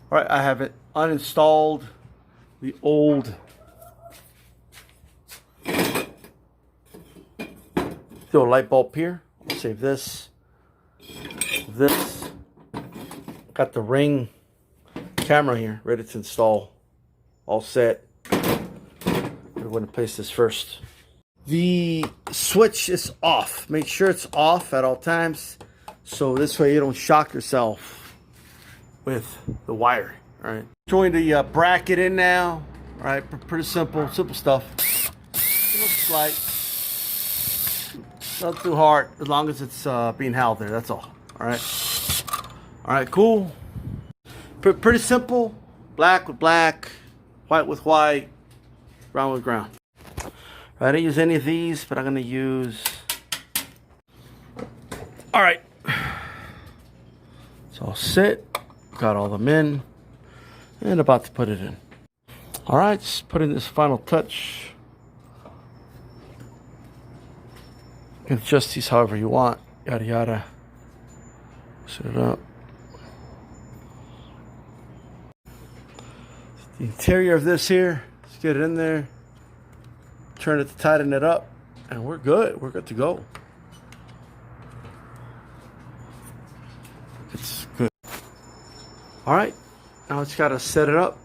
All right, I have it uninstalled. The old light bulb here. I'll save this. This. Got the Ring camera here, ready to install. All set. We're going to place this first. The switch is off. Make sure it's off at all times, so this way you don't shock yourself with the wire. All right. Throwing the bracket in now. All right, pretty simple stuff. It looks light. Not too hard, as long as it's being held there. That's all. All right, cool. Pretty simple. Black with black, white with white, brown with brown. I didn't use any of these, but I'm gonna use. All right. It's all set. Got all them in, and about to put it in. All right, just put in this final touch. You can adjust these however you want. Yada yada. Set it up. The interior of this here. Let's get it in there. Turn it to tighten it up, and we're good. We're good to go. It's good. All right, now it's got to set it up.